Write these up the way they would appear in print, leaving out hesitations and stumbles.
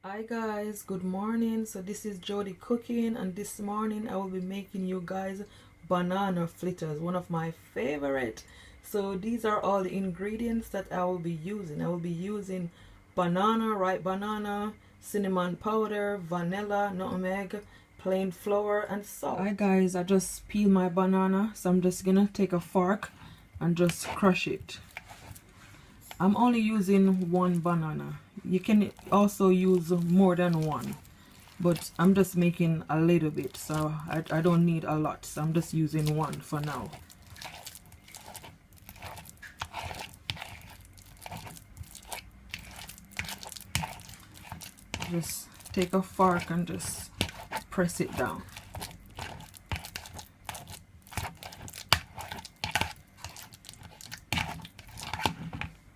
Hi guys, good morning. So this is Jody cooking, and this morning I will be making you guys banana fritters, one of my favorite. So these are all the ingredients that I will be using. I will be using banana, ripe banana, cinnamon powder, vanilla, nutmeg, plain flour, and salt. Hi guys, I just peeled my banana, so I'm just gonna take a fork and just crush it. I'm only using one banana. You can also use more than one, but I'm just making a little bit, so I don't need a lot, so I'm just using one for now. Just take a fork and just press it down.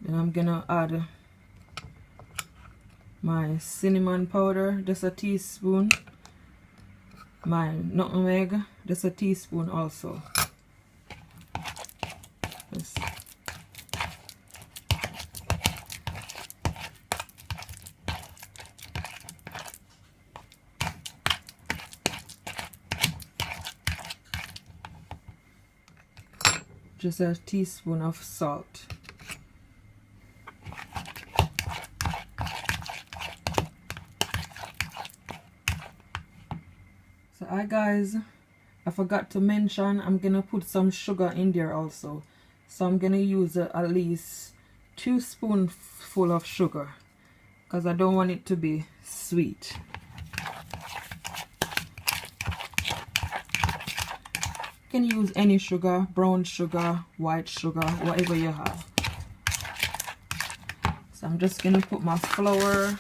Then I'm gonna add my cinnamon powder, just a teaspoon, my nutmeg, just a teaspoon also. Just a teaspoon of salt. So hi guys, I forgot to mention I'm gonna put some sugar in there also. So I'm gonna use at least 2 spoonfuls of sugar because I don't want it to be sweet. You can use any sugar, brown sugar, white sugar, whatever you have. So I'm just gonna put my flour.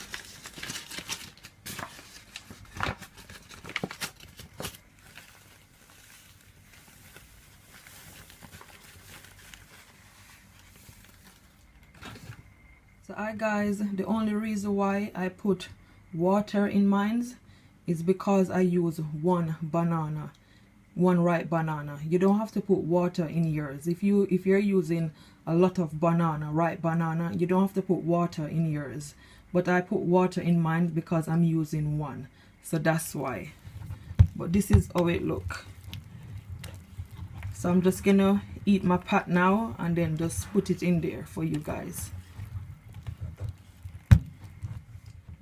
So hi guys, the only reason why I put water in mine is because I use one banana, one ripe banana. You don't have to put water in yours. If you're using a lot of banana, ripe banana, you don't have to put water in yours. But I put water in mine because I'm using one. So that's why. But this is how it look. So I'm just gonna eat my pot now and then just put it in there for you guys.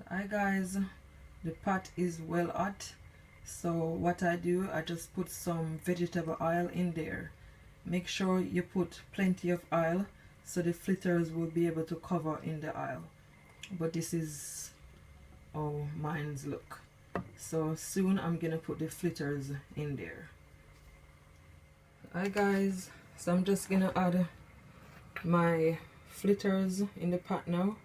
Hi guys, the pot is well hot, so what I do, I just put some vegetable oil in there. Make sure you put plenty of oil so the fritters will be able to cover in the oil. But this is how mine's look. So soon I'm gonna put the fritters in there. Hi guys, so I'm just gonna add my fritters in the pot now.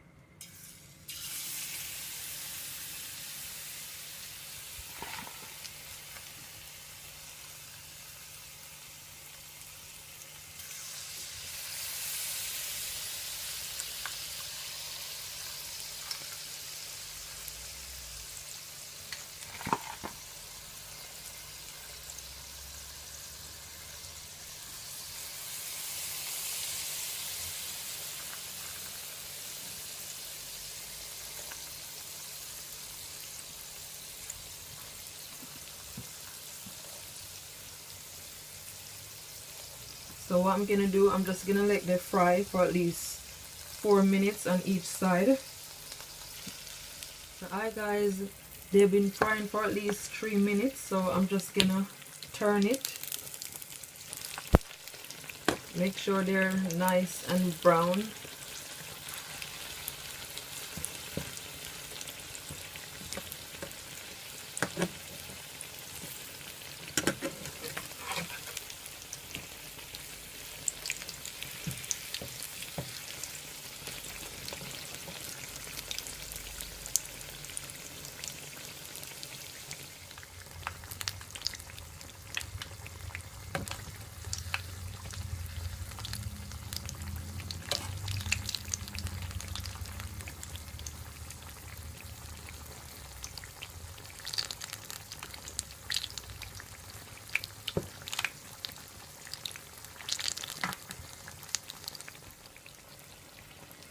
So what I'm gonna do, I'm just gonna let them fry for at least 4 minutes on each side. So hi guys, they've been frying for at least 3 minutes, so I'm just gonna turn it. Make sure they're nice and brown.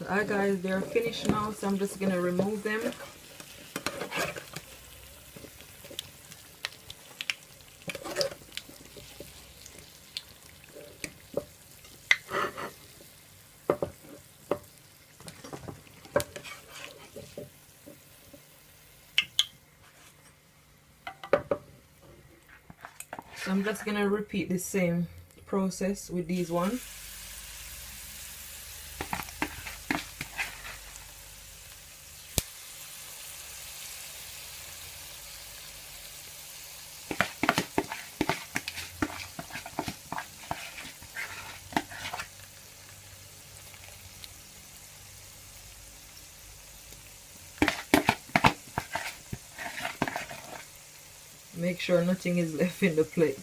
So hi guys, they're finished now, so I'm just gonna remove them. I'm just gonna repeat the same process with these ones. Make sure nothing is left in the plate.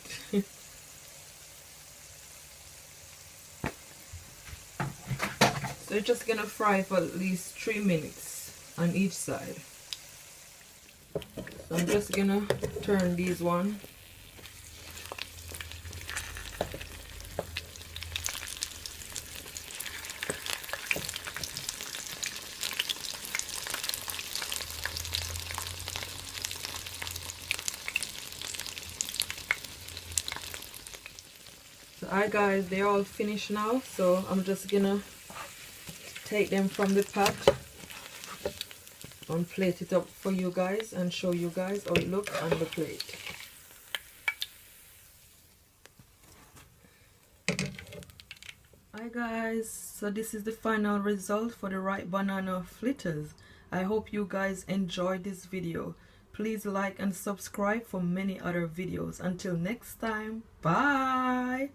So you're just gonna fry for at least 3 minutes on each side. So I'm just gonna turn these one. So alright guys, they're all finished now, so I'm just gonna take them from the pot and plate it up for you guys and show you guys how it looks on the plate. Hi guys, so this is the final result for the ripe banana fritters. I hope you guys enjoyed this video. Please like and subscribe for many other videos. Until next time, bye.